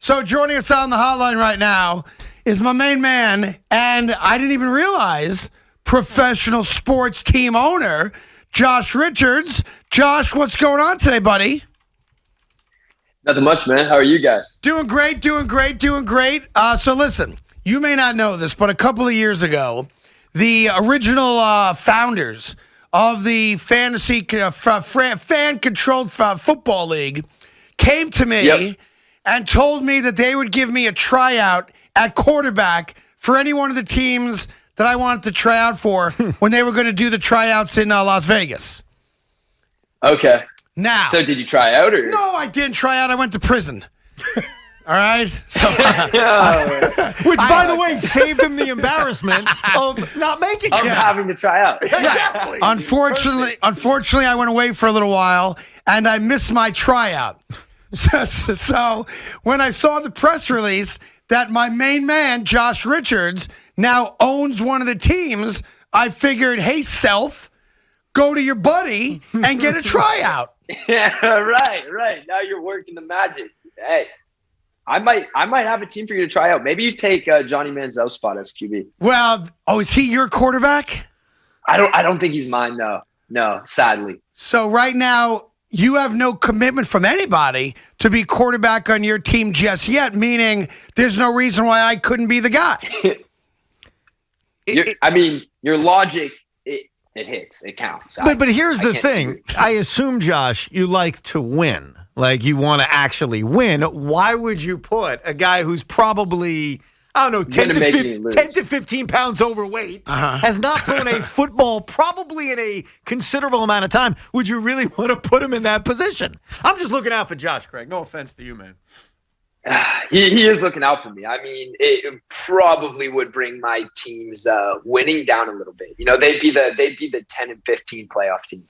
So joining us on the hotline right now is my main man, and I didn't even realize, professional sports team owner, Josh Richards. Josh, what's going on today, buddy? Nothing much, man. How are you guys? Doing great. So listen, you may not know this, but a couple of years ago, the original founders of the fantasy fan-controlled football league came to me and told me that they would give me a tryout at quarterback for any one of the teams that I wanted to try out for when they were going to do the tryouts in Las Vegas. Okay. Now, so did you try out or? No, I didn't try out. I went to prison. All right. So, which, by the way, saved him the embarrassment of not making it. Of having to try out. Exactly. Unfortunately, I went away for a little while, and I missed my tryout. So when I saw the press release that my main man, Josh Richards, now owns one of the teams, I figured, hey, self, go to your buddy and get a tryout. Yeah, right. Now you're working the magic. Hey, I might have a team for you to try out. Maybe you take Johnny Manziel's spot as QB. Well, is he your quarterback? I don't think he's mine. No, sadly. So right now, you have no commitment from anybody to be quarterback on your team just yet, meaning there's no reason why I couldn't be the guy. Your logic, it hits. It counts. But here's the thing. I assume, Josh, you like to win. Like, you want to actually win. Why would you put a guy who's probably, I don't know, 10 to 15 pounds overweight, has not thrown a football probably in a considerable amount of time? Would you really want to put him in that position? I'm just looking out for Josh, Craig. No offense to you, man. He is looking out for me. I mean, it probably would bring my team's winning down a little bit. You know, they'd be the 10 and 15 playoff team.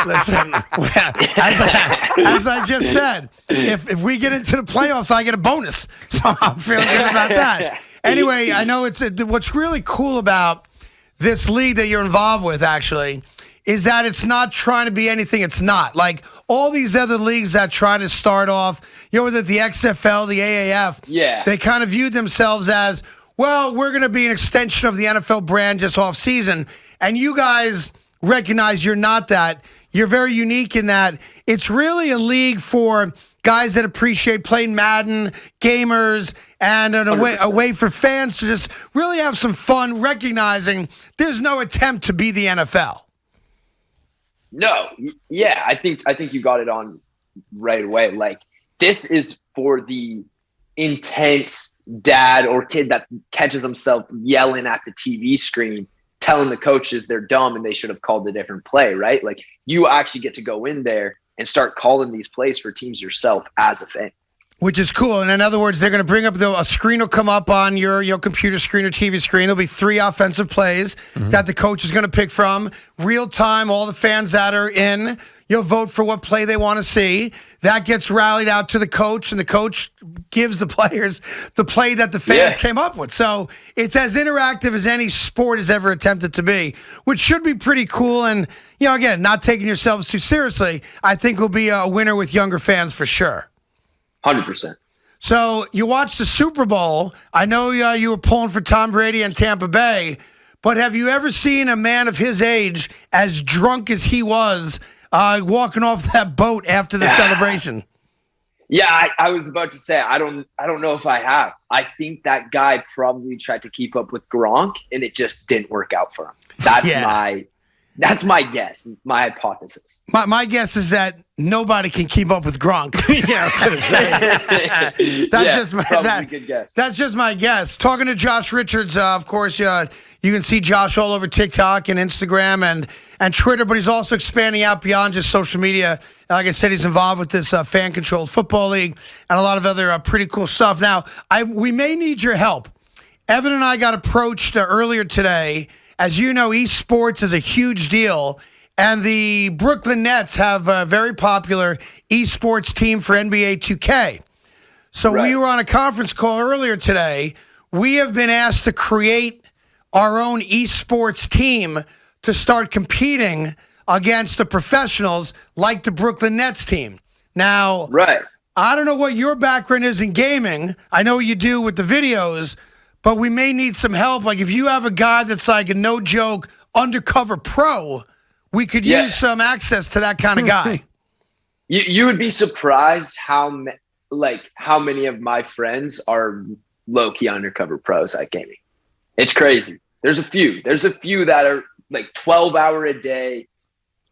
Listen, as I just said, if we get into the playoffs, I get a bonus. So I'm feeling good about that. Anyway, I know what's really cool about this league that you're involved with, actually, is that it's not trying to be anything it's not. Like all these other leagues that try to start off, whether the XFL, the AAF, they kind of viewed themselves as, well, we're going to be an extension of the NFL brand just off season. And you guys recognize you're not that. You're very unique in that it's really a league for guys that appreciate playing Madden, gamers, and a way for fans to just really have some fun, recognizing there's no attempt to be the NFL. No, yeah, I think you got it on right away. Like, this is for the intense dad or kid that catches himself yelling at the TV screen, telling the coaches they're dumb and they should have called a different play, right? Like, you actually get to go in there and start calling these plays for teams yourself as a fan. Which is cool. And in other words, they're going to bring up, a screen will come up on your computer screen or TV screen. There'll be 3 offensive plays that the coach is going to pick from. Real time, all the fans that are in, you'll vote for what play they want to see. That gets rallied out to the coach, and the coach gives the players the play that the fans came up with. So it's as interactive as any sport has ever attempted to be, which should be pretty cool. And, again, not taking yourselves too seriously, I think will be a winner with younger fans for sure. 100%. So you watched the Super Bowl. I know you were pulling for Tom Brady and Tampa Bay, but have you ever seen a man of his age as drunk as he was walking off that boat after the celebration? Yeah, I was about to say, I don't know if I have. I think that guy probably tried to keep up with Gronk, and it just didn't work out for him. That's my guess, my hypothesis. My guess is that nobody can keep up with Gronk. Yeah, I was going to say. Probably a good guess. That's just my guess. Talking to Josh Richards, of course, you can see Josh all over TikTok and Instagram and Twitter, but he's also expanding out beyond just social media. Like I said, he's involved with this fan-controlled football league and a lot of other pretty cool stuff. Now, we may need your help. Evan and I got approached earlier today. As you know, esports is a huge deal, and the Brooklyn Nets have a very popular esports team for NBA 2K. So we were on a conference call earlier today. We have been asked to create our own esports team to start competing against the professionals like the Brooklyn Nets team. Now, I don't know what your background is in gaming. I know what you do with the videos, but we may need some help. Like if you have a guy that's like a no-joke undercover pro, we could use some access to that kind of guy. You would be surprised how many of my friends are low-key undercover pros at gaming. It's crazy. There's a few that are like 12-hour a day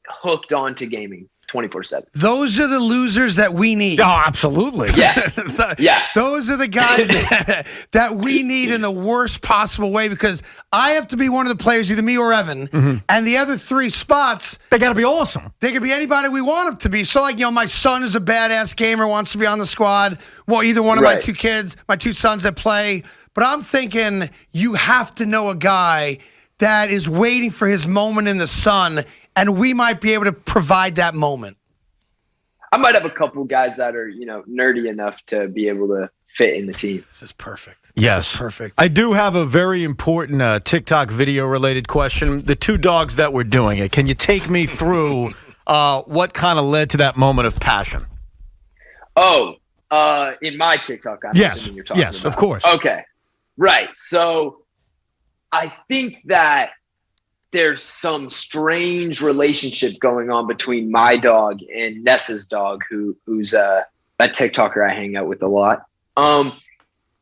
hooked onto gaming 24/7. Those are the losers that we need. Oh, absolutely. Yeah. Those are the guys that we need in the worst possible way, because I have to be one of the players, either me or Evan, and the other 3 spots, They got to be awesome. they could be anybody we want them to be. So, like, my son is a badass gamer, wants to be on the squad. Well, either one of my 2 kids, my 2 sons that play. But I'm thinking you have to know a guy that is waiting for his moment in the sun, and we might be able to provide that moment. I might have a couple guys that are, nerdy enough to be able to fit in the team. This is perfect. Yes. This is perfect. I do have a very important TikTok video-related question. The 2 dogs that were doing it, can you take me through what kind of led to that moment of passion? Oh, in my TikTok, I'm assuming you're talking about. Yes, of course. Okay. Right. So I think that there's some strange relationship going on between my dog and Nessa's dog, who's a TikToker I hang out with a lot. And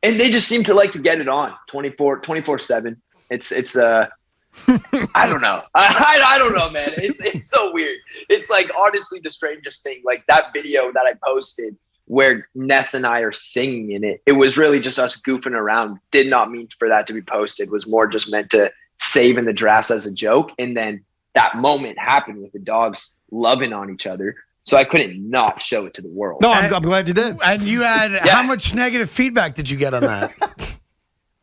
they just seem to like to get it on 24/7. It's I don't know. I don't know, man. It's so weird. It's like honestly the strangest thing. Like that video that I posted where Ness and I are singing in it. It was really just us goofing around. Did not mean for that to be posted. Was more just meant to save in the drafts as a joke. And then that moment happened with the dogs loving on each other. So I couldn't not show it to the world. No, I'm glad you did. And you had, how much negative feedback did you get on that?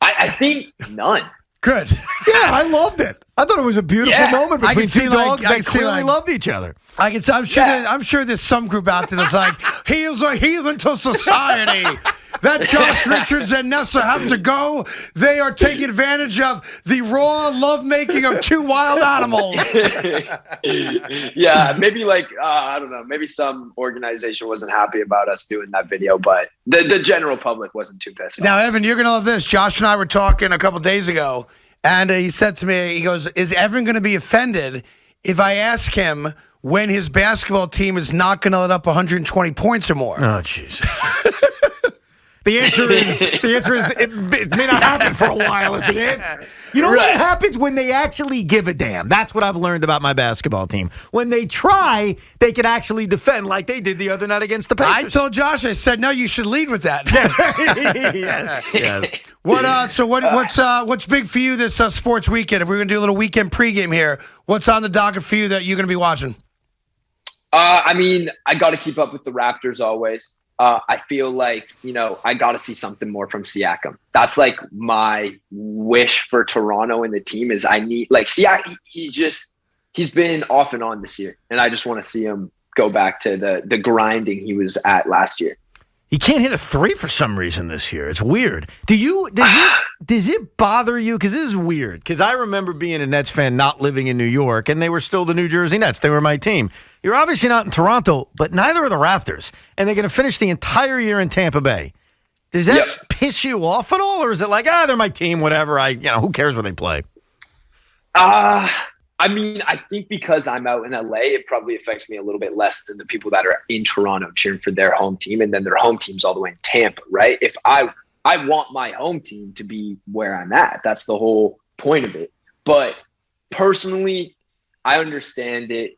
I think none. Good. Yeah, I loved it. I thought it was a beautiful moment between 2 dogs that clearly loved each other. I'm sure there's some group out there that's like, he is a heathen to society. That Josh Richards and Nessa have to go. They are taking advantage of the raw lovemaking of 2 wild animals. Yeah, maybe I don't know. Maybe some organization wasn't happy about us doing that video, but the general public wasn't too pissed off. Now, Evan, you're going to love this. Josh and I were talking a couple days ago, and he said to me, he goes, is Evan going to be offended if I ask him when his basketball team is not going to let up 120 points or more? Oh, Jesus. The answer is it may not happen for a while. Is the answer. You know what happens when they actually give a damn? That's what I've learned about my basketball team. When they try, they can actually defend like they did the other night against the Pacers. I told Josh, I said, no, you should lead with that. Yes. What's big for you this sports weekend? If we're going to do a little weekend pregame here, what's on the docket for you that you're going to be watching? I mean, I got to keep up with the Raptors always. I feel like, I got to see something more from Siakam. That's like my wish for Toronto and the team is I need Siakam. He's been off and on this year. And I just want to see him go back to the grinding he was at last year. He can't hit a 3 for some reason this year. It's weird. Does it bother you? Because this is weird. Because I remember being a Nets fan, not living in New York, and they were still the New Jersey Nets. They were my team. You're obviously not in Toronto, but neither are the Raptors. And they're going to finish the entire year in Tampa Bay. Does that piss you off at all? Or is it like, they're my team, whatever. Who cares where they play? I mean, I think because I'm out in LA, it probably affects me a little bit less than the people that are in Toronto cheering for their home team, and then their home team's all the way in Tampa, right? If I want my home team to be where I'm at. That's the whole point of it. But personally, I understand it.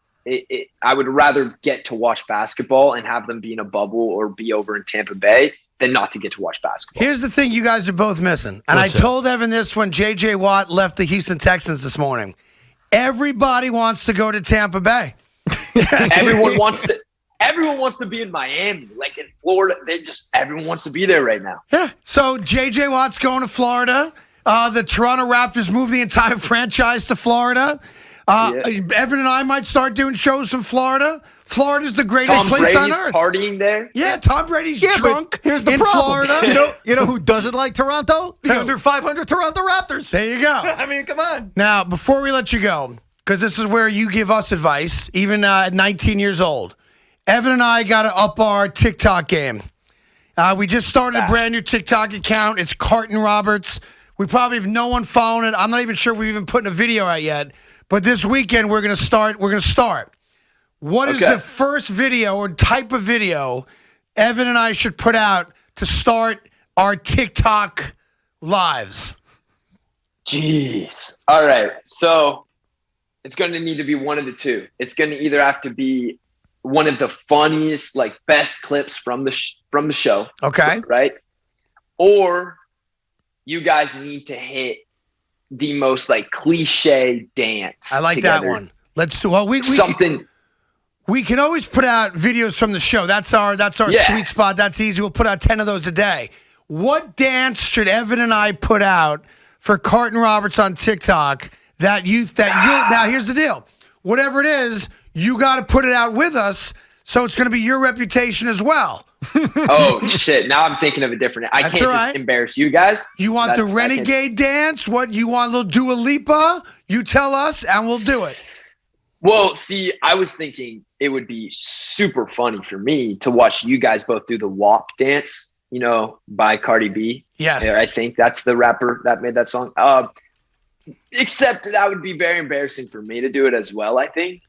I would rather get to watch basketball and have them be in a bubble or be over in Tampa Bay than not to get to watch basketball. Here's the thing you guys are both missing. And I told Evan this when J.J. Watt left the Houston Texans this morning. Everybody wants to go to Tampa Bay. Everyone wants to be in Miami, like in Florida. Everyone wants to be there right now. Yeah. So J.J. Watt's going to Florida. The Toronto Raptors moved the entire franchise to Florida. Evan and I might start doing shows from Florida. Florida's the greatest place on earth. Partying there. Yeah, Tom Brady's drunk here's the in problem. Florida. You know who doesn't like Toronto? The under 500 Toronto Raptors. There you go. I mean, come on. Now, before we let you go, because this is where you give us advice, even at 19 years old, Evan and I got to up our TikTok game. We just started a brand new TikTok account. It's Carton Roberts. We probably have no one following it. I'm not even sure we've even put a video out yet. But this weekend we're gonna start. What is the first video or type of video Evan and I should put out to start our TikTok lives? Jeez. All right. So it's going to need to be one of the two. It's going to either have to be one of the funniest, like best clips from the show. Okay. Right. Or you guys need to hit the most like cliche dance. I like together. that one. Let's do well. Something. We can always put out videos from the show. That's our sweet spot. That's easy. We'll put out 10 of those a day. What dance should Evan and I put out for Carton Roberts on TikTok now here's the deal. Whatever it is, you got to put it out with us, so it's going to be your reputation as well. Oh shit! Now I'm thinking of a different. I can't just embarrass you guys. You want the renegade dance? What you want? A little Dua Lipa? You tell us, and we'll do it. Well, see, I was thinking it would be super funny for me to watch you guys both do the WAP dance. By Cardi B. Yes, I think that's the rapper that made that song. Except that would be very embarrassing for me to do it as well. I think.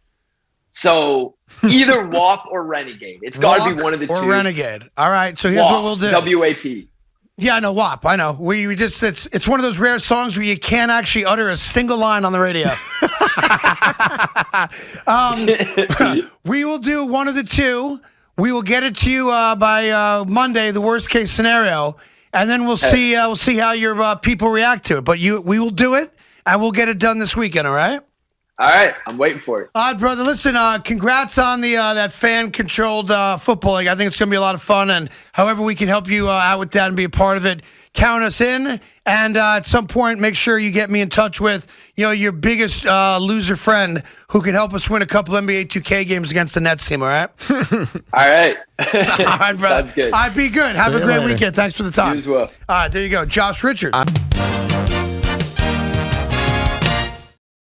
So either WAP or Renegade. It's got to be one of the two. Or Renegade. All right. So here's what we'll do. WAP. Yeah, I know WAP. I know. We just it's one of those rare songs where you can't actually utter a single line on the radio. We will do one of the two. We will get it to you by Monday, the worst case scenario, and then we'll see how your people react to it. But we will do it, and we'll get it done this weekend. All right. All right, I'm waiting for it. All right, brother. Listen, congrats on that fan-controlled football league. I think it's going to be a lot of fun, and however we can help you out with that and be a part of it, count us in. And at some point, make sure you get me in touch with your biggest loser friend who can help us win a couple NBA 2K games against the Nets team. All right. All right. All right, brother. Sounds good. All right, be good. Have a great weekend. Thanks for the time. You as well. All right, there you go, Josh Richards.